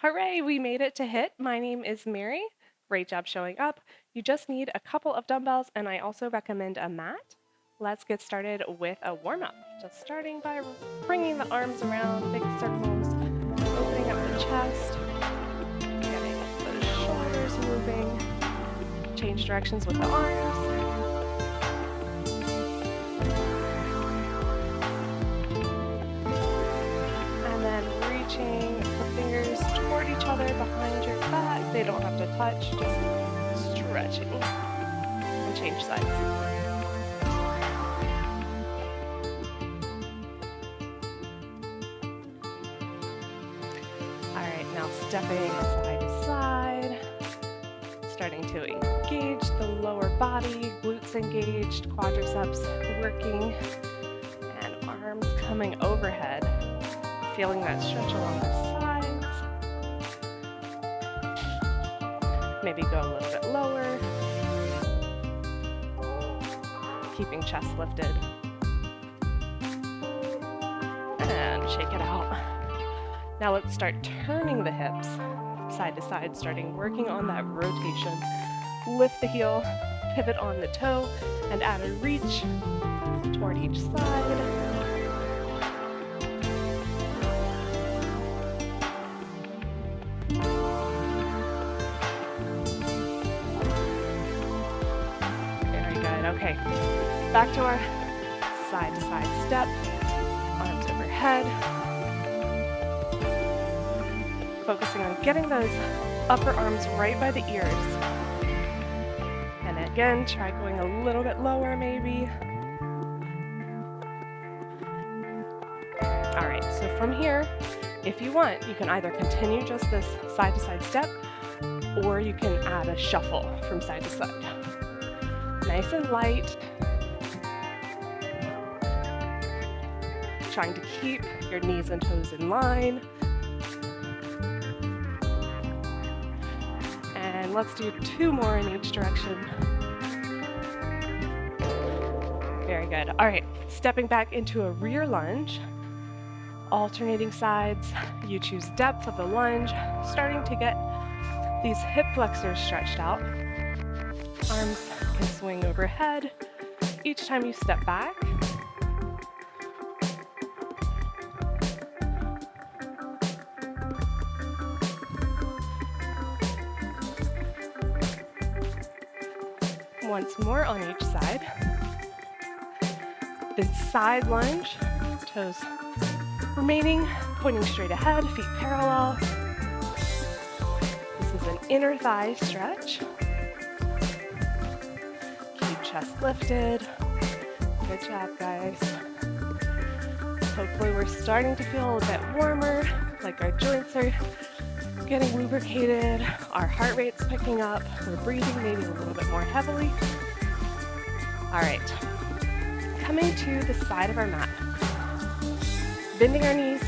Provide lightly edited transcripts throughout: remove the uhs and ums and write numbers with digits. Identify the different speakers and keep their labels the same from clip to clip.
Speaker 1: Hooray, we made it to HIIT. My name is Mary. Great job showing up. You just need a couple of dumbbells, and I also recommend a mat. Let's get started with a warm-up. Just starting by bringing the arms around, big circles, opening up the chest, getting the shoulders moving, change directions with the arms. And then reaching the fingers toward each other behind your back. They don't have to touch, just stretching and change sides. All right, now stepping side to side, starting to engage the lower body, glutes engaged, quadriceps working, and arms coming overhead, feeling that stretch along the sides. Maybe go a little bit lower, keeping chest lifted, and shake it out. Now let's start turning the hips side to side, starting working on that rotation. Lift the heel, pivot on the toe, and add a reach toward each side. Very good. Okay, back to our side-to-side step. Arms overhead. Focusing on getting those upper arms right by the ears. And again, try going a little bit lower maybe. All right, so from here, if you want, you can either continue just this side-to-side step, or you can add a shuffle from side to side. Nice and light. Trying to keep your knees and toes in line. And let's do 2 more in each direction. Very good. All right, stepping back into a rear lunge, alternating sides. You choose depth of the lunge, starting to get these hip flexors stretched out. Arms can swing overhead each time you step back. Once more on each side. Then side lunge, toes remaining, pointing straight ahead, feet parallel. This is an inner thigh stretch. Keep chest lifted. Good job, guys. Hopefully we're starting to feel a little bit warmer, like our joints are getting lubricated, our heart rate's picking up, we're breathing maybe a little bit more heavily. All right, coming to the side of our mat. Bending our knees,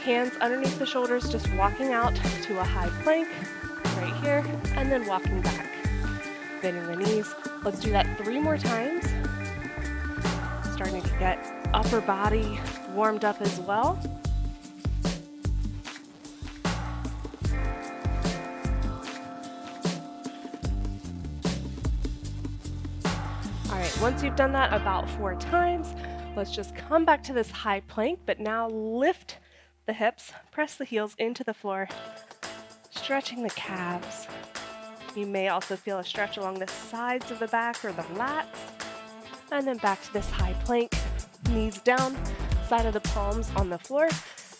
Speaker 1: hands underneath the shoulders, just walking out to a high plank right here, and then walking back. Bending the knees. Let's do that 3 more times. Starting to get upper body warmed up as well. All right, once you've done that about 4 times, let's just come back to this high plank, but now lift the hips, press the heels into the floor, stretching the calves. You may also feel a stretch along the sides of the back or the lats. And then back to this high plank, knees down, side of the palms on the floor.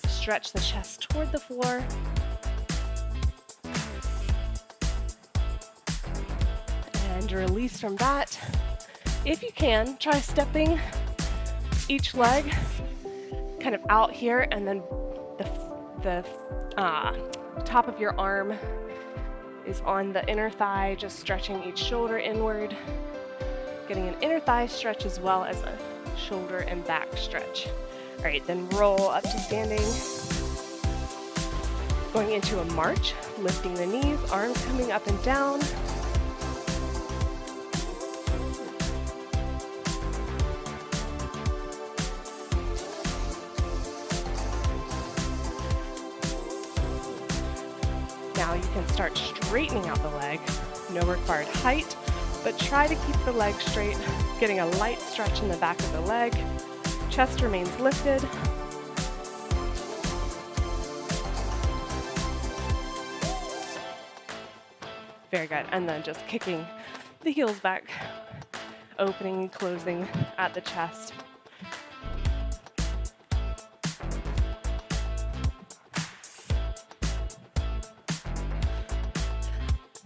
Speaker 1: Stretch the chest toward the floor. And release from that. If you can, try stepping each leg kind of out here, and then the top of your arm is on the inner thigh, just stretching each shoulder inward, getting an inner thigh stretch as well as a shoulder and back stretch. All right, then roll up to standing, going into a march, lifting the knees, arms coming up and down. Now you can start straightening out the leg. No required height, but try to keep the leg straight, getting a light stretch in the back of the leg. Chest remains lifted. Very good. And then just kicking the heels back, opening and closing at the chest.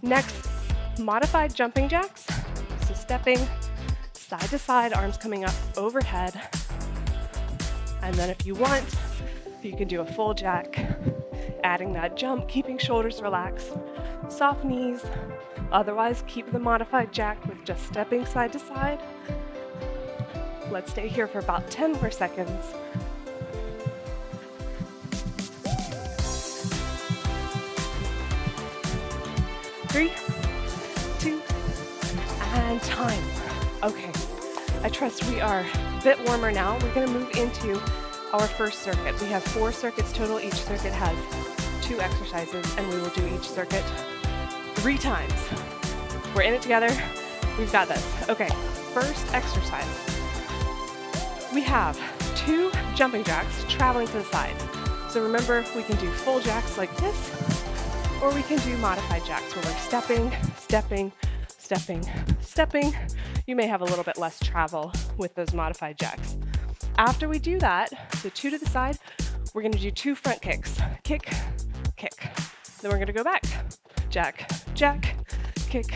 Speaker 1: Next, modified jumping jacks. So stepping side to side, arms coming up overhead. And then if you want, you can do a full jack, adding that jump, keeping shoulders relaxed, soft knees. Otherwise, keep the modified jack with just stepping side to side. Let's stay here for about 10 more seconds. 3, 2, and time. Okay, I trust we are a bit warmer now. We're gonna move into our first circuit. We have 4 circuits total. Each circuit has 2 exercises, and we will do each circuit 3 times. We're in it together. We've got this. Okay, first exercise. We have 2 jumping jacks traveling to the side. So remember, we can do full jacks like this, or we can do modified jacks where we're stepping, stepping, stepping, stepping. You may have a little bit less travel with those modified jacks. After we do that, so 2 to the side, we're gonna do 2 front kicks. Kick, kick. Then we're gonna go back. Jack, jack, kick,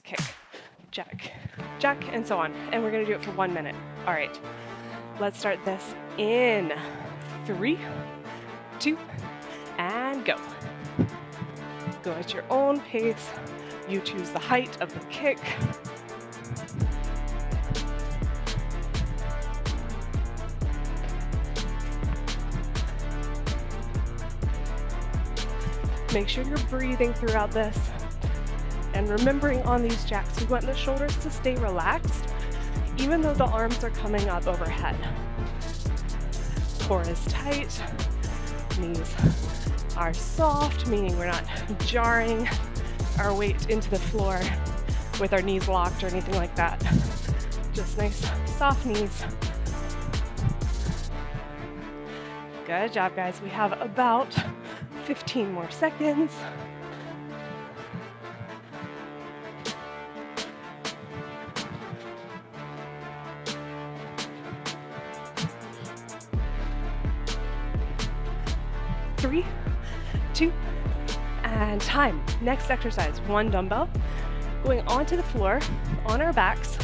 Speaker 1: kick, jack, jack, and so on. And we're gonna do it for 1 minute. All right, let's start this in 3, 2, and go. Go at your own pace. You choose the height of the kick. Make sure you're breathing throughout this. And remembering on these jacks, we want the shoulders to stay relaxed, even though the arms are coming up overhead. Core is tight, knees are soft, meaning we're not jarring our weight into the floor with our knees locked or anything like that. Just nice, soft knees. Good job, guys. We have about 15 more seconds. Three, 2, and time. Next exercise, 1 dumbbell, going onto the floor, on our backs.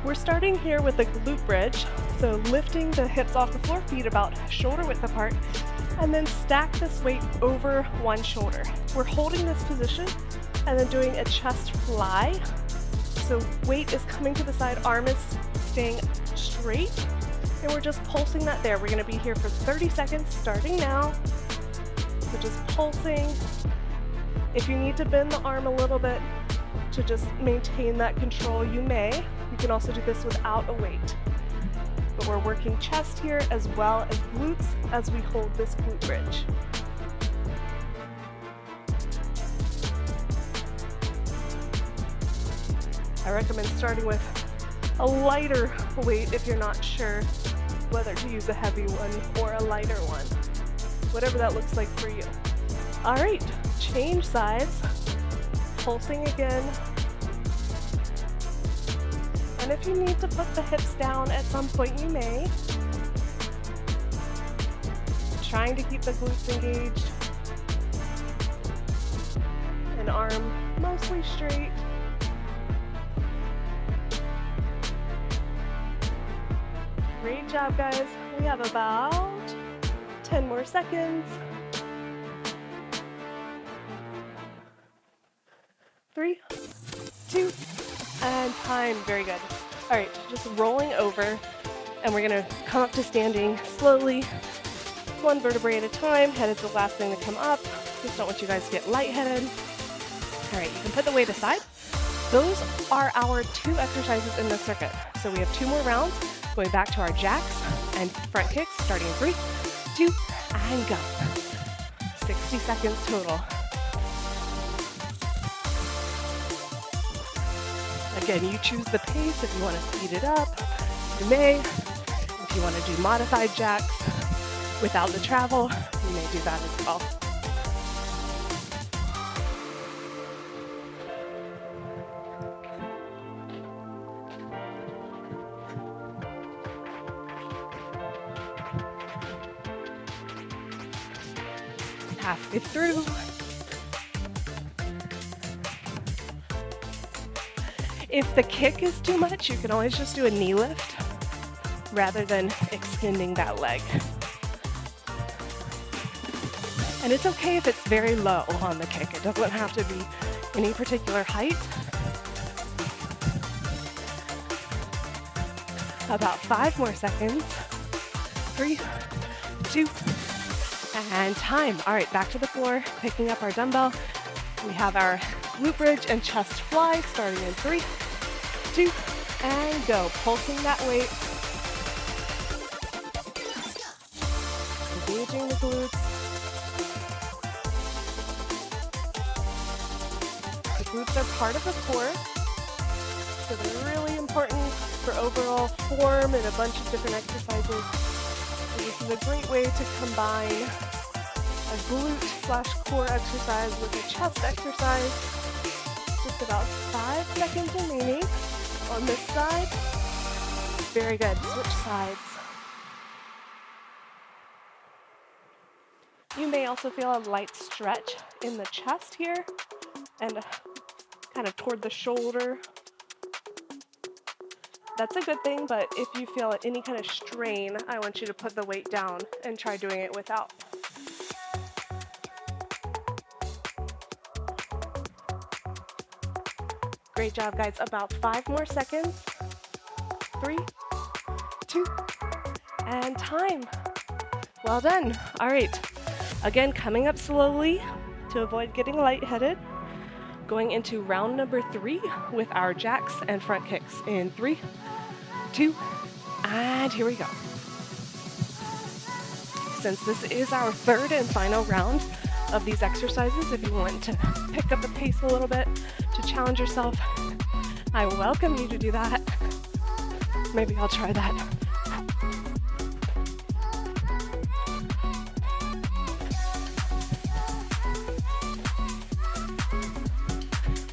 Speaker 1: We're starting here with a glute bridge, so lifting the hips off the floor, feet about shoulder width apart, and then stack this weight over one shoulder. We're holding this position and then doing a chest fly. So weight is coming to the side, arm is staying straight, and we're just pulsing that there. We're gonna be here for 30 seconds starting now. So just pulsing. If you need to bend the arm a little bit to just maintain that control, you may. You can also do this without a weight. But we're working chest here as well as glutes as we hold this glute bridge. I recommend starting with a lighter weight if you're not sure whether to use a heavy one or a lighter one, whatever that looks like for you. All right, change sides, pulsing again. And if you need to put the hips down at some point, you may. Trying to keep the glutes engaged. And arm mostly straight. Great job, guys. We have about 10 more seconds. 3, 2, and time. Very good. All right, just rolling over, and we're gonna come up to standing slowly, 1 vertebrae at a time. Head is the last thing to come up. Just don't want you guys to get lightheaded. All right, you can put the weight aside. Those are our 2 exercises in the circuit. So we have 2 more rounds, going back to our jacks and front kicks, starting in 3, 2, and go. 60 seconds total. Again, you choose the pace. If you want to speed it up, you may. If you want to do modified jacks without the travel, you may do that as well. Halfway through. If the kick is too much, you can always just do a knee lift rather than extending that leg. And it's okay if it's very low on the kick. It doesn't have to be any particular height. About 5 more seconds. 3, 2, and time. All right, back to the floor, picking up our dumbbell. We have our glute bridge and chest fly starting in 3, 2, and go. Pulsing that weight. Engaging the glutes. The glutes are part of the core, so they're really important for overall form in a bunch of different exercises. And this is a great way to combine a glute/core exercise with a chest exercise. Just about 5 seconds remaining on this side. Very good. Switch sides. You may also feel a light stretch in the chest here and kind of toward the shoulder. That's a good thing, but if you feel any kind of strain, I want you to put the weight down and try doing it without. Great job, guys. About 5 more seconds. 3, 2, and time. Well done. All right. Again, coming up slowly to avoid getting lightheaded. Going into round number 3 with our jacks and front kicks in 3, 2, and here we go. Since this is our 3rd and final round of these exercises, if you want to pick up the pace a little bit to challenge yourself, I welcome you to do that. Maybe I'll try that.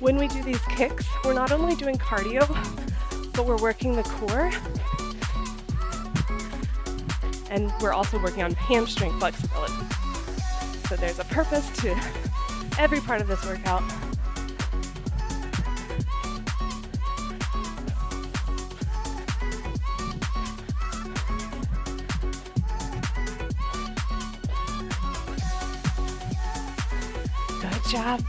Speaker 1: When we do these kicks, we're not only doing cardio, but we're working the core. And we're also working on hamstring flexibility. So there's a purpose to every part of this workout. Good job.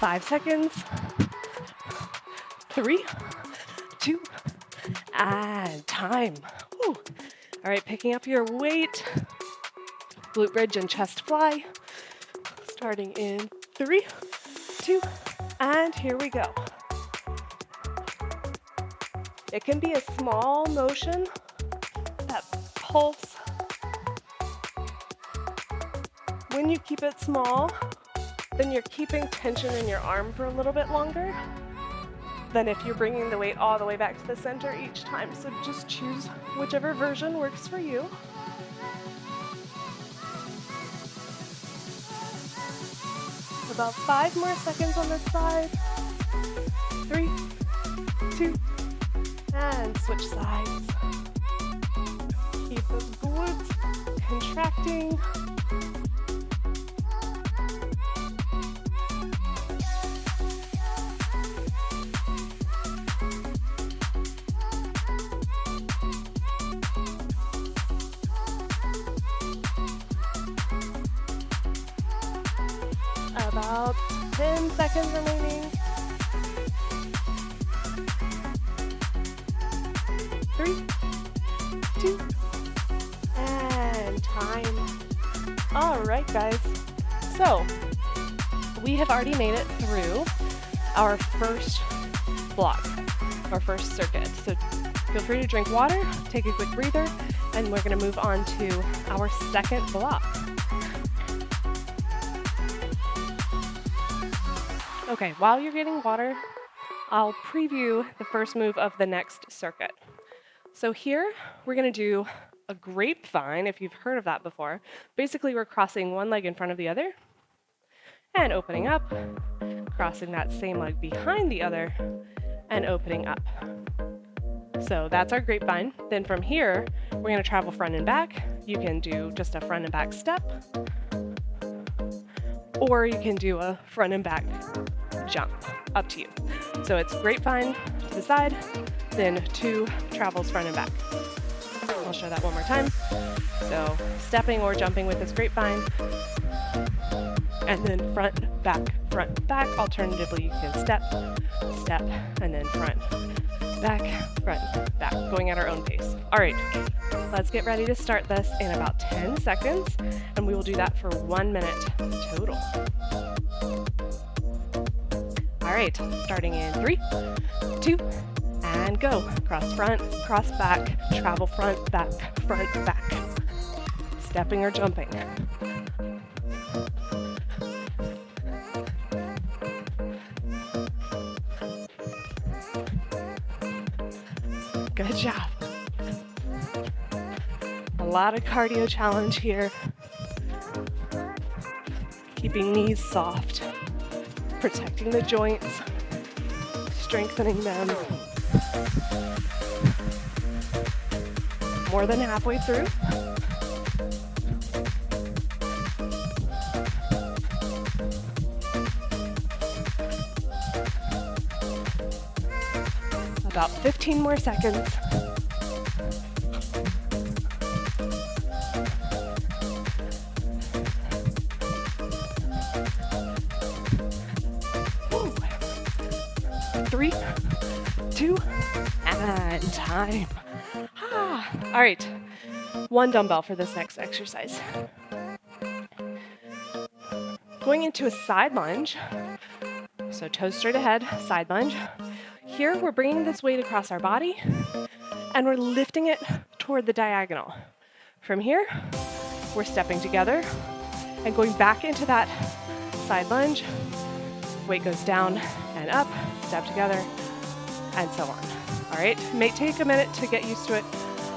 Speaker 1: Five seconds. 3, 2, and time. Whew. All right, picking up your weight. Glute bridge and chest fly. Starting in 3, 2, and here we go. It can be a small motion, that pulse. When you keep it small, then you're keeping tension in your arm for a little bit longer than if you're bringing the weight all the way back to the center each time. So just choose whichever version works for you. About 5 more seconds on this side. 3, 2, and switch sides. Keep those glutes contracting. About 10 seconds remaining. 3, 2, and time. All right, guys. So we have already made it through our first block, our first circuit. So feel free to drink water, take a quick breather, and we're going to move on to our second block. Okay, while you're getting water, I'll preview the first move of the next circuit. So here, we're going to do a grapevine, if you've heard of that before. Basically, we're crossing one leg in front of the other and opening up, crossing that same leg behind the other and opening up. So that's our grapevine. Then from here, we're going to travel front and back. You can do just a front and back step, or you can do a front and back jump, up to you. So it's grapevine to the side, then 2 travels front and back. I'll show that one more time. So stepping or jumping with this grapevine, and then front, back. Alternatively, you can step, and then front, back, going at our own pace. All right, let's get ready to start this in about 10 seconds, and we will do that for 1 minute total. All right, starting in 3, 2, and go. Cross front, cross back, travel front, back. Stepping or jumping. Good job. A lot of cardio challenge here. Keeping knees soft, protecting the joints, strengthening them. More than halfway through. About 15 more seconds. Woo. 3, 2, and time. All right, 1 dumbbell for this next exercise. Going into a side lunge. So toes straight ahead, side lunge. Here, we're bringing this weight across our body, and we're lifting it toward the diagonal. From here, we're stepping together and going back into that side lunge. Weight goes down and up, step together, and so on. All right, may take a minute to get used to it.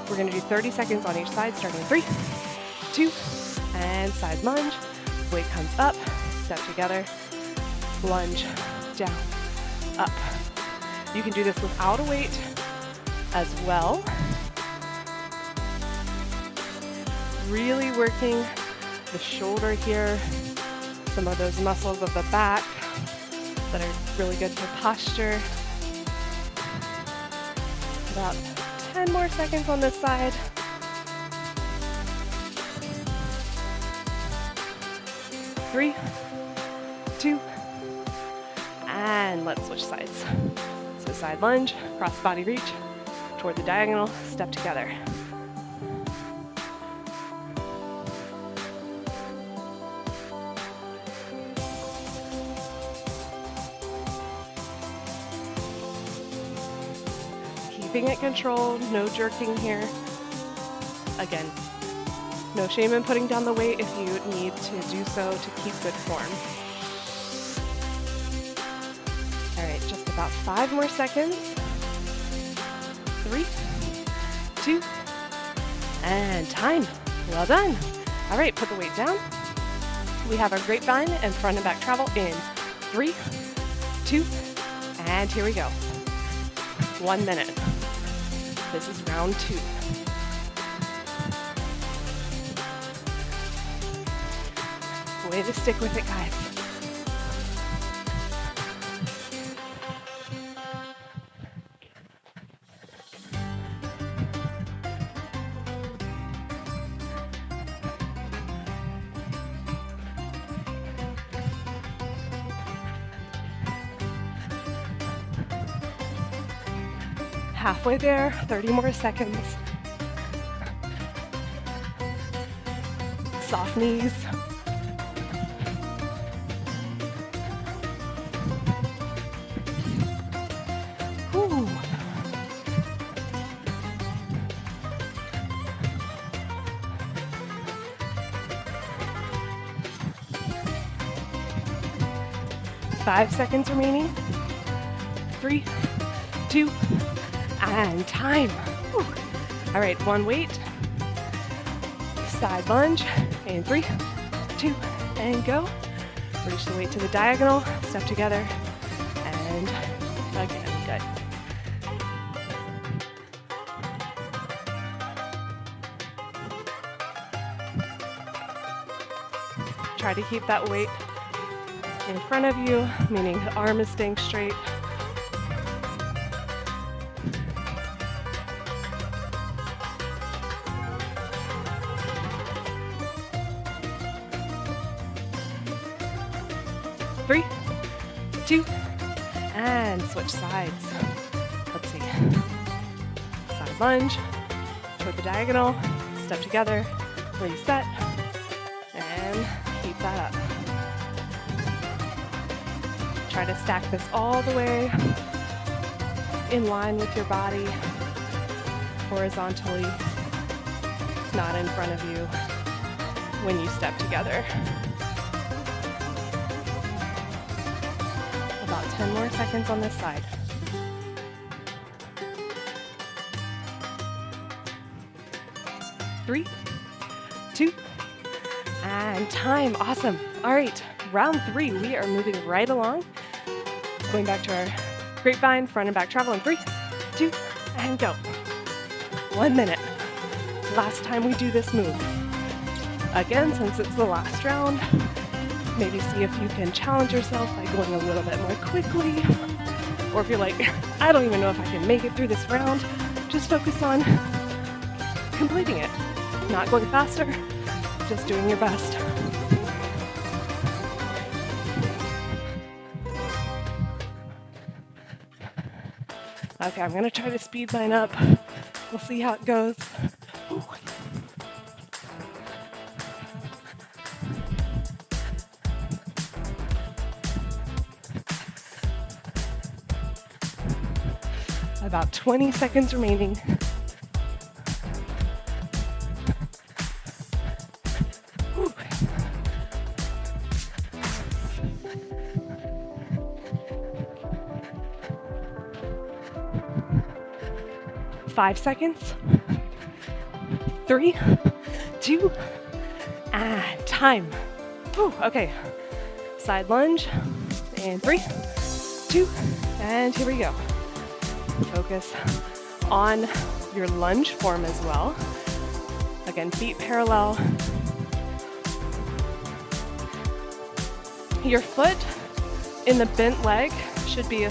Speaker 1: We're going to do 30 seconds on each side, starting in 3, 2, and side lunge. Weight comes up, step together, lunge, down, up. You can do this without a weight as well. Really working the shoulder here, some of those muscles of the back that are really good for posture. About 10 more seconds on this side. Three, 2, and let's switch sides. So side lunge, cross body reach, toward the diagonal, step together. Keeping it controlled, no jerking here. Again, no shame in putting down the weight if you need to do so to keep good form. All right, just about 5 more seconds. 3, 2, and time. Well done. All right, put the weight down. We have our grapevine and front and back travel in 3, 2, and here we go. 1 minute. This is round 2. Way to stick with it, guys. Halfway there, 30 more seconds. Soft knees. 5 seconds remaining. 3, 2, and time. Whew. All right, one weight. Side lunge, and 3, 2, and go. Reach the weight to the diagonal, step together, and again, good. Try to keep that weight in front of you, meaning the arm is staying straight. Three, 2, and switch sides. Let's see. Side lunge, toward the diagonal, step together, reset, and keep that up. Try to stack this all the way in line with your body, horizontally, not in front of you when you step together. About 10 more seconds on this side. Three, 2, and time. Awesome. All right, round 3. We are moving right along. Going back to our grapevine, front and back travel in 3, 2, and go. 1 minute. Last time we do this move. Again, since it's the last round, maybe see if you can challenge yourself by going a little bit more quickly. Or if you're like, I don't even know if I can make it through this round, just focus on completing it. Not going faster, just doing your best. Okay, I'm gonna try to speed mine up. We'll see how it goes. Ooh. About 20 seconds remaining. Whew. 5 seconds. 3, 2, and time. Whew. Okay, side lunge, and 3, 2, and here we go. Focus on your lunge form as well. Again, feet parallel. Your foot in the bent leg should be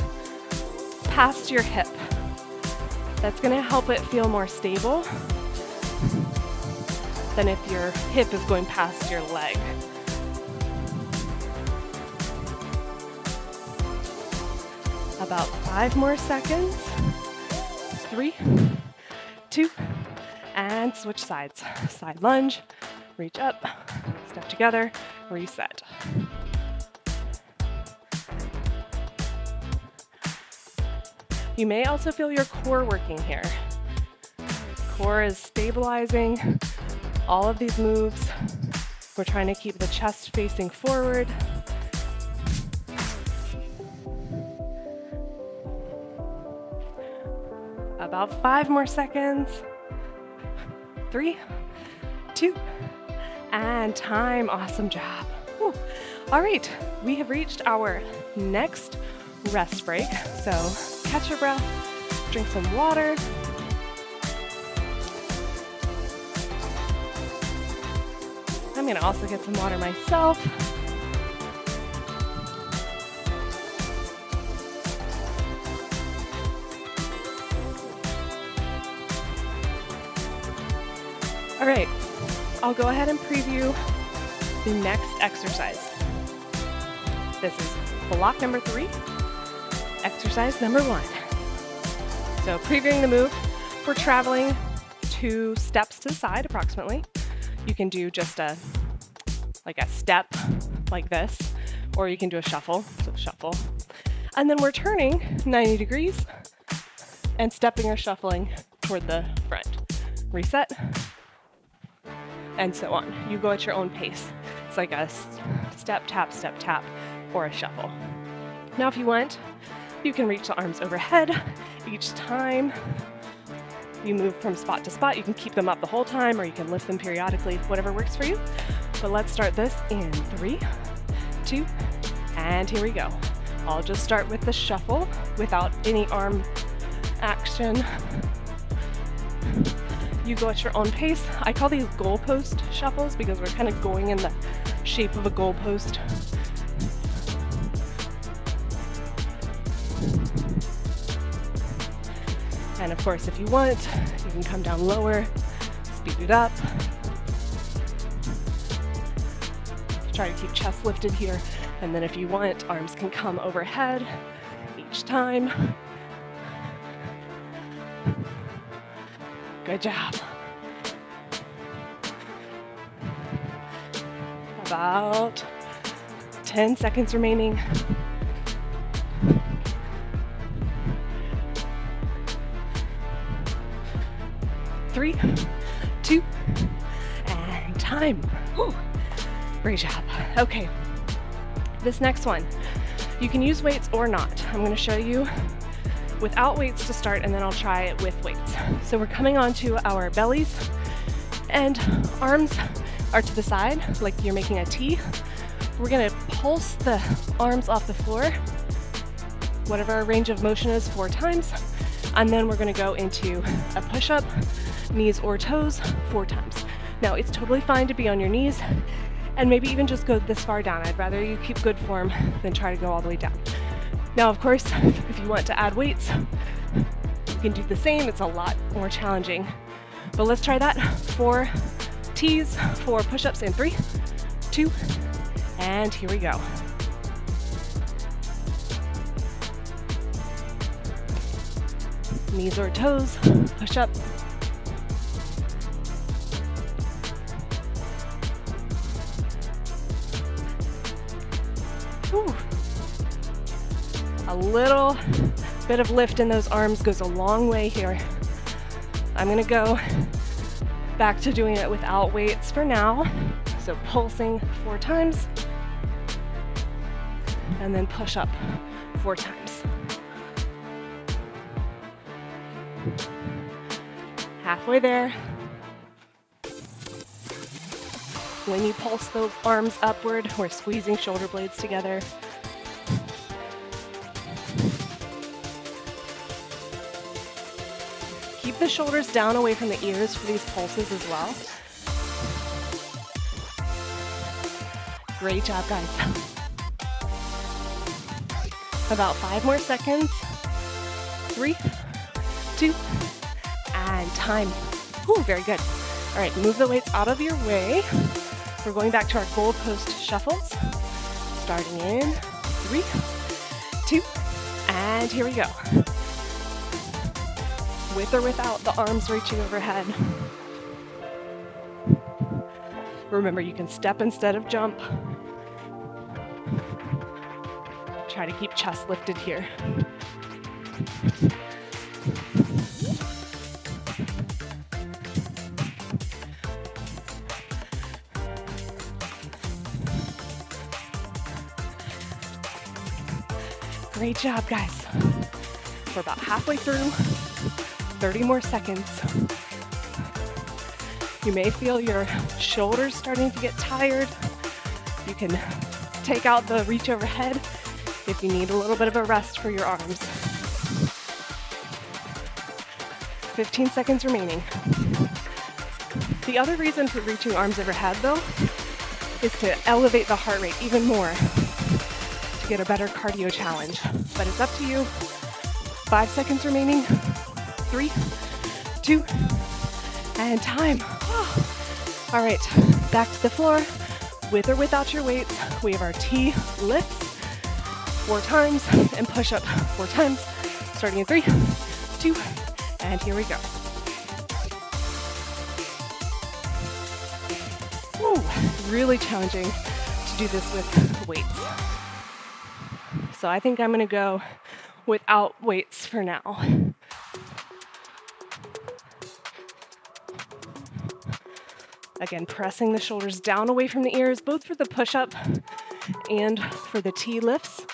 Speaker 1: past your hip. That's going to help it feel more stable than if your hip is going past your leg. About 5 more seconds. 3, 2, and switch sides. Side lunge, reach up, step together, reset. You may also feel your core working here. Core is stabilizing all of these moves. We're trying to keep the chest facing forward. About 5 more seconds. 3, 2, and time. Awesome job. Whew. All right, we have reached our next rest break. So catch your breath, drink some water. I'm gonna also get some water myself. All right, I'll go ahead and preview the next exercise. This is block number 3, exercise number 1. So previewing the move, we're traveling 2 steps to the side approximately. You can do just a step like this, or you can do a shuffle, so shuffle. And then we're turning 90 degrees and stepping or shuffling toward the front. Reset, and so on. You go at your own pace. It's like a step, tap, or a shuffle. Now, if you want, you can reach the arms overhead each time you move from spot to spot. You can keep them up the whole time, or you can lift them periodically, whatever works for you. But let's start this in 3, 2, and here we go. I'll just start with the shuffle without any arm action. You go at your own pace. I call these goalpost shuffles because we're kind of going in the shape of a goalpost. And of course, if you want, you can come down lower, speed it up. Try to keep chest lifted here. And then if you want, arms can come overhead each time. Good job. About 10 seconds remaining. Three, 2, and time. Whew. Great job. Okay, this next one, you can use weights or not. I'm going to show you without weights to start, and then I'll try it with weights. So we're coming onto our bellies, and arms are to the side, like you're making a T. We're going to pulse the arms off the floor, whatever our range of motion is, 4 times, and then we're going to go into a push-up, knees or toes, 4 times. Now, it's totally fine to be on your knees and maybe even just go this far down. I'd rather you keep good form than try to go all the way down. Now, of course, if you want to add weights, you can do the same. It's a lot more challenging. But let's try that. 4 T's, 4 push-ups in 3, 2, and here we go. Knees or toes, push up. Whew. A little bit of lift in those arms goes a long way here. I'm gonna go back to doing it without weights for now. So pulsing 4 times, and then push up 4 times. Halfway there. When you pulse the arms upward, we're squeezing shoulder blades together. Keep the shoulders down away from the ears for these pulses as well. Great job, guys. About 5 more seconds. 3, 2, and time. Ooh, very good. All right, move the weights out of your way. We're going back to our goalpost shuffles. Starting in 3, 2, and here we go. With or without the arms reaching overhead. Remember, you can step instead of jump. Try to keep chest lifted here. Great job, guys. We're about halfway through, 30 more seconds. You may feel your shoulders starting to get tired. You can take out the reach overhead if you need a little bit of a rest for your arms. 15 seconds remaining. The other reason for reaching arms overhead, though, is to elevate the heart rate even more, to get a better cardio challenge. But it's up to you. 5 seconds remaining. 3, 2, and time. Oh. All right, back to the floor. With or without your weights, we have our T lifts 4 times and push up 4 times. Starting in 3, 2, and here we go. Ooh, really challenging to do this with weights. So I think I'm gonna go without weights for now. Again, pressing the shoulders down away from the ears, both for the push-up and for the T lifts.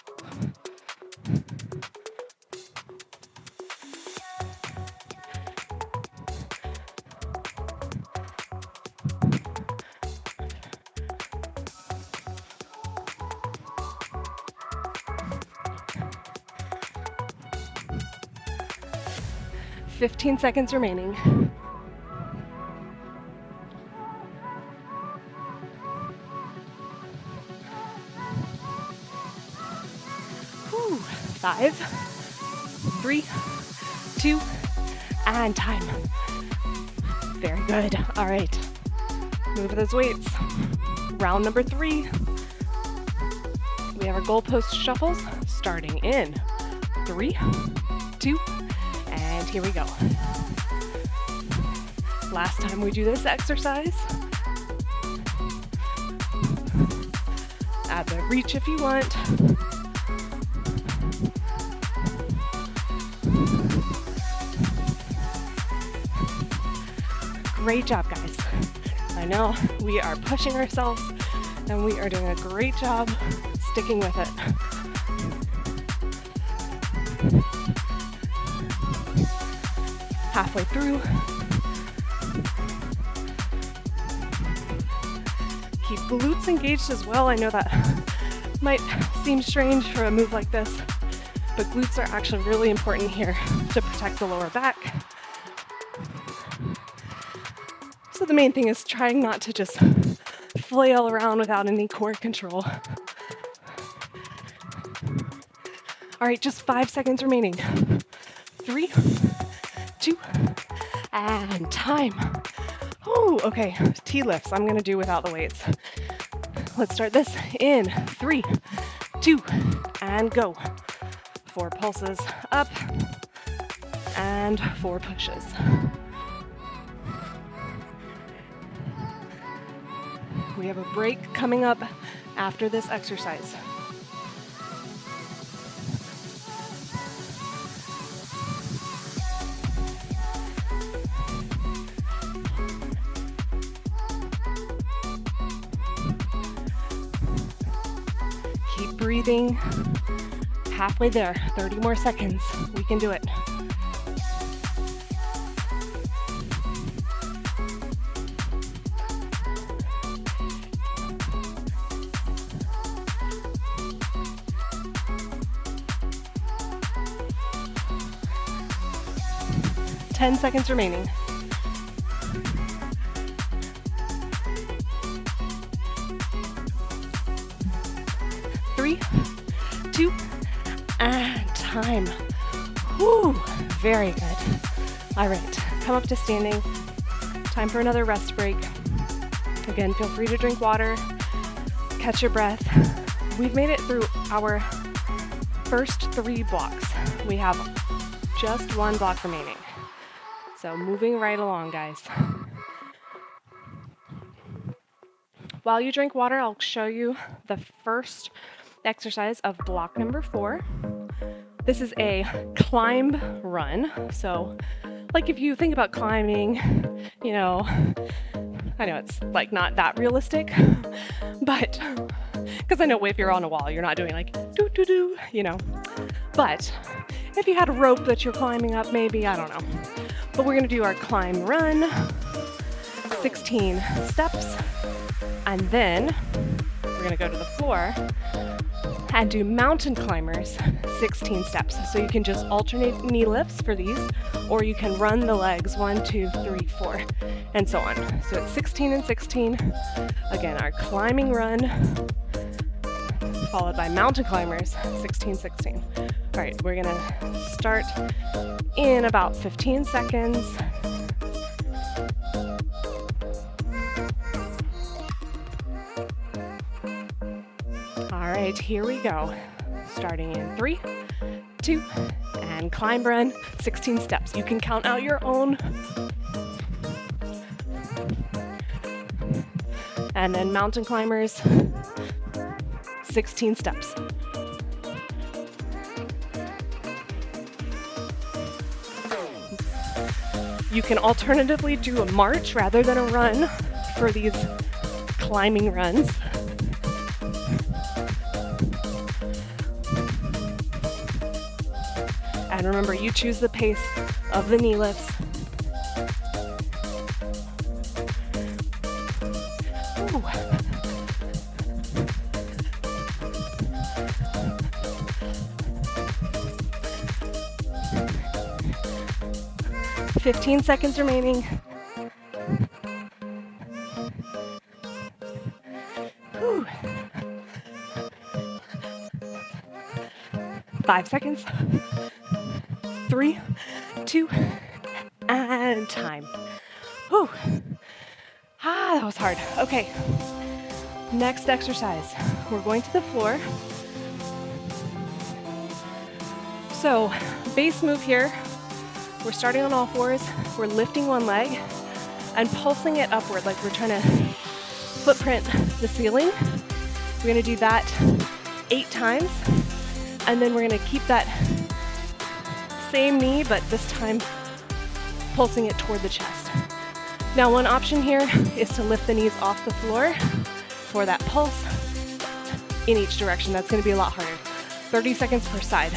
Speaker 1: 15 seconds remaining. Whew. 5, 3, 2, and time. Very good. All right. Move those weights. Round number 3. We have our goalpost shuffles starting in 3, 2, and here we go. Last time we do this exercise. Add the reach if you want. Great job, guys. I know we are pushing ourselves and we are doing a great job sticking with it. Halfway through. Keep glutes engaged as well. I know that might seem strange for a move like this, but glutes are actually really important here to protect the lower back. So the main thing is trying not to just flail around without any core control. All right, just 5 seconds remaining. 3, 2, and time. Oh, okay, T-lifts I'm gonna do without the weights. Let's start this in 3, 2, and go. 4 pulses up and 4 pushes. We have a break coming up after this exercise. Keep breathing. Halfway there, 30 more seconds. We can do it. Ten seconds remaining. Three, 2, and time. Whew, very good. All right, come up to standing. Time for another rest break. Again, feel free to drink water, catch your breath. We've made it through our first 3 blocks. We have just 1 block remaining. So moving right along, guys. While you drink water, I'll show you the first exercise of block number 4. This is a climb run. So like if you think about climbing, you know, I know it's like not that realistic, but because I know if you're on a wall, you're not doing like doo doo doo, you know. But if you had a rope that you're climbing up, maybe, I don't know. But we're gonna do our climb run, 16 steps, and then we're gonna go to the floor and do mountain climbers, 16 steps. So you can just alternate knee lifts for these, or you can run the legs 1, 2, 3, 4, and so on. So it's 16 and 16. Again, our climbing run, followed by mountain climbers, 16, 16. All right, we're gonna start in about 15 seconds. All right, here we go. Starting in 3, 2, and climb run, 16 steps. You can count out your own. And then mountain climbers, 16 steps. You can alternatively do a march rather than a run for these climbing runs. And remember, you choose the pace of the knee lifts. Ooh. 15 seconds remaining. Whew. 5 seconds. 3, 2, and time. Whew. That was hard. Okay. Next exercise. We're going to the floor. So, base move here. We're starting on all fours. We're lifting one leg and pulsing it upward like we're trying to footprint the ceiling. We're going to do that 8 times. And then we're going to keep that same knee, but this time pulsing it toward the chest. Now, one option here is to lift the knees off the floor for that pulse in each direction. That's going to be a lot harder. 30 seconds per side.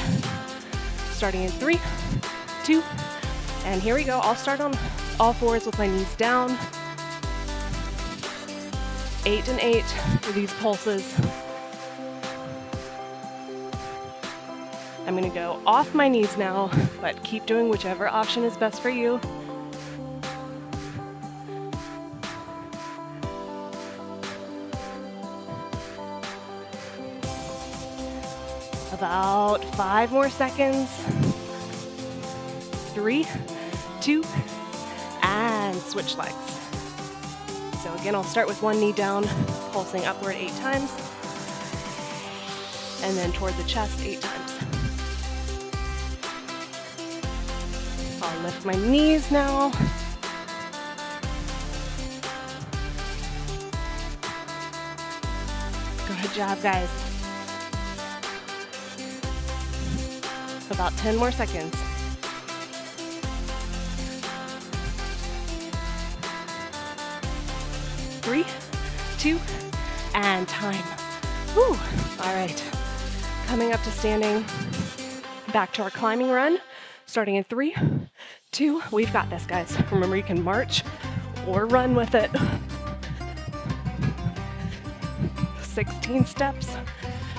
Speaker 1: Starting in 3, 2, and here we go. I'll start on all fours with my knees down. 8 and 8 for these pulses. I'm going to go off my knees now, but keep doing whichever option is best for you. About 5 more seconds. 3, 2, and switch legs. So again, I'll start with one knee down, pulsing upward 8 times, and then toward the chest 8 times. I'll lift my knees now. Good job, guys. About 10 more seconds. 3, 2, and time. Whew. All right. Coming up to standing. Back to our climbing run. Starting in 3, 2. We've got this, guys. Remember, you can march or run with it. 16 steps.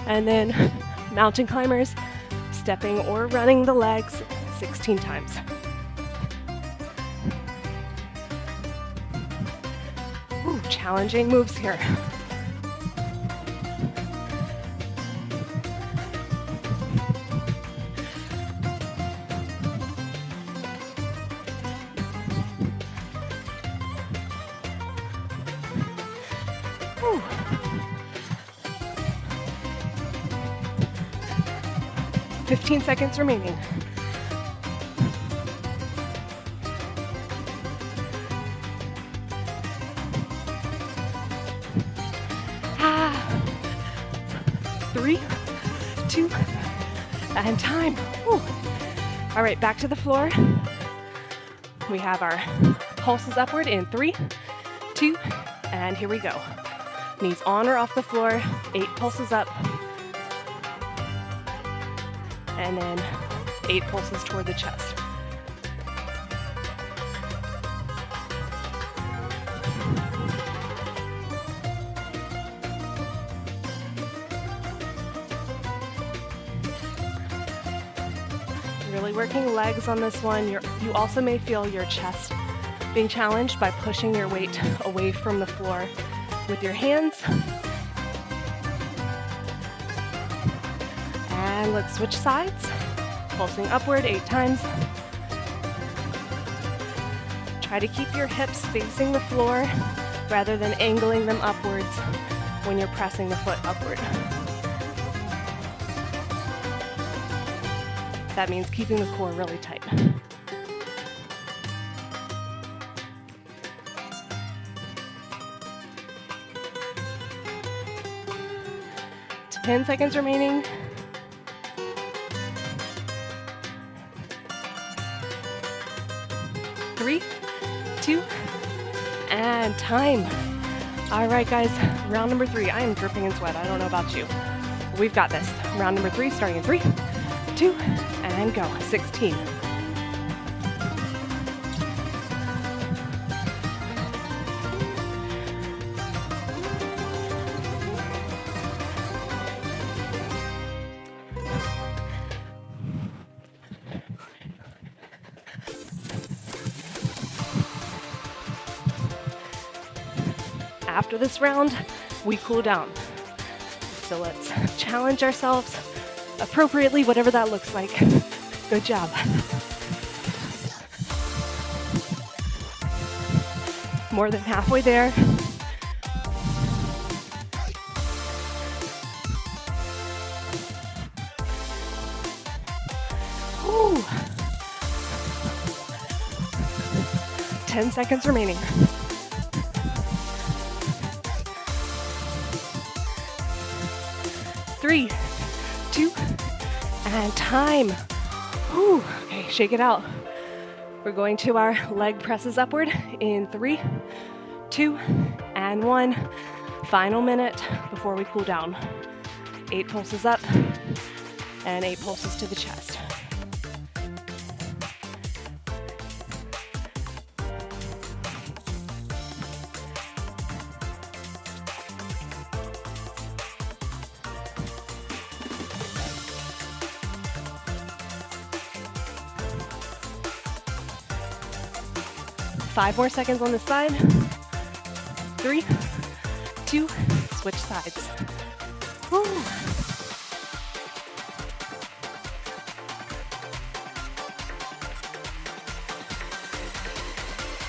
Speaker 1: And then mountain climbers, stepping or running the legs 16 times. Ooh, challenging moves here. Ooh. 15 seconds remaining. Three, 2, and time. Whew. All right, back to the floor. We have our pulses upward in 3, 2, and here we go. Knees on or off the floor, 8 pulses up. And then 8 pulses toward the chest. Really working legs on this one. You also may feel your chest being challenged by pushing your weight away from the floor with your hands. And let's switch sides. Pulsing upward 8 times. Try to keep your hips facing the floor rather than angling them upwards when you're pressing the foot upward. That means keeping the core really tight. 10 seconds remaining. 3, 2, and time. All right, guys, round number 3. I am dripping in sweat. I don't know about you. We've got this. Round number 3, starting in 3, 2, and go. 16. after this round, we cool down. So let's challenge ourselves appropriately, whatever that looks like. Good job. More than halfway there. Ooh. 10 seconds remaining. 3, 2, and time. Whew. Okay, shake it out. We're going to our leg presses upward in 3, 2, and 1. Final minute before we cool down. 8 pulses up and 8 pulses to the chest. Five more seconds on this side. 3, 2, switch sides. Woo.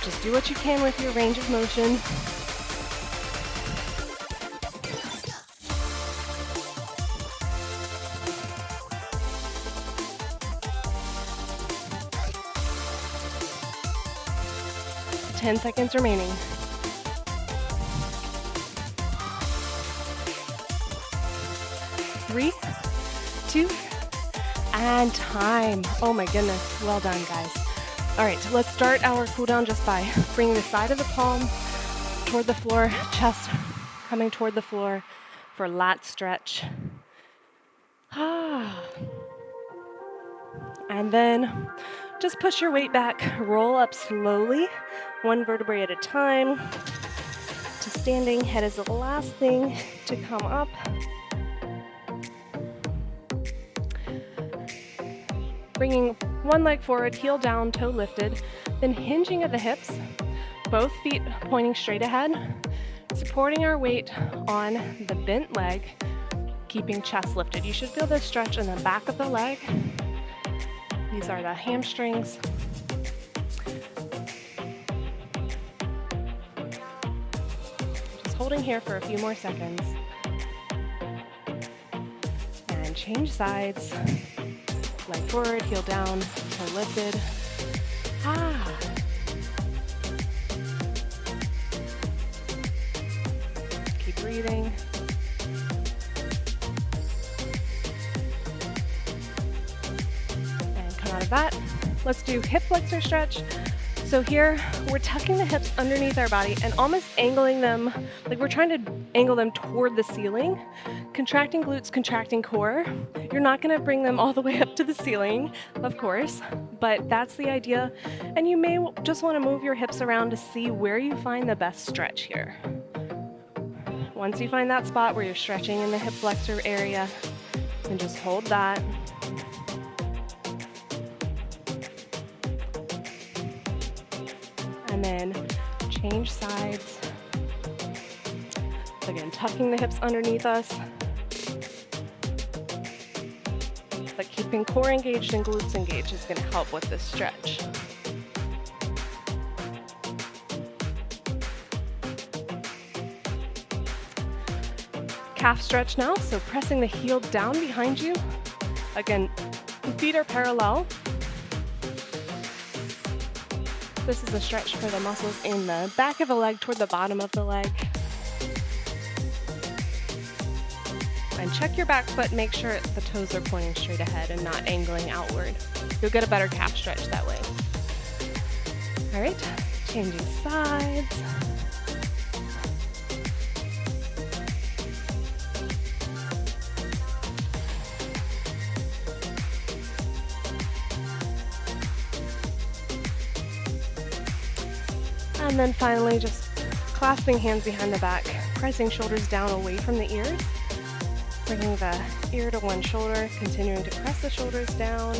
Speaker 1: Just do what you can with your range of motion. Ten seconds remaining. 3, 2, and time. Oh my goodness, well done guys. All right, so let's start our cool down just by bringing the side of the palm toward the floor, chest coming toward the floor for lat stretch. And then just push your weight back, roll up slowly, one vertebrae at a time. To standing, head is the last thing to come up. Bringing one leg forward, heel down, toe lifted, then hinging at the hips, both feet pointing straight ahead, supporting our weight on the bent leg, keeping chest lifted. You should feel this stretch in the back of the leg. These are the hamstrings. Just holding here for a few more seconds. And change sides. Leg forward, heel down, toe lifted. Keep breathing. And come out of that. Let's do hip flexor stretch. So here, we're tucking the hips underneath our body and almost angling them, like we're trying to angle them toward the ceiling. Contracting glutes, contracting core. You're not gonna bring them all the way up to the ceiling, of course, but that's the idea. And you may just wanna move your hips around to see where you find the best stretch here. Once you find that spot where you're stretching in the hip flexor area, then just hold that. And then change sides. Again, tucking the hips underneath us, but keeping core engaged and glutes engaged is going to help with this stretch. Calf stretch now, so pressing the heel down behind you. Again, feet are parallel. This is a stretch for the muscles in the back of the leg toward the bottom of the leg. And check your back foot, make sure the toes are pointing straight ahead and not angling outward. You'll get a better calf stretch that way. All right, changing sides. And then finally, just clasping hands behind the back, pressing shoulders down away from the ears, bringing the ear to one shoulder, continuing to press the shoulders down,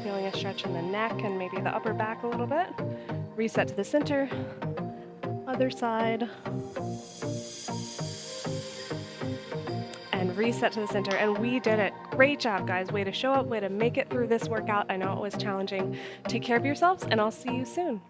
Speaker 1: feeling a stretch in the neck and maybe the upper back a little bit, Reset to the center. Other side. And reset to the center. And we did it. Great job, guys. Way to show up, way to make it through this workout. I know it was challenging. Take care of yourselves, and I'll see you soon.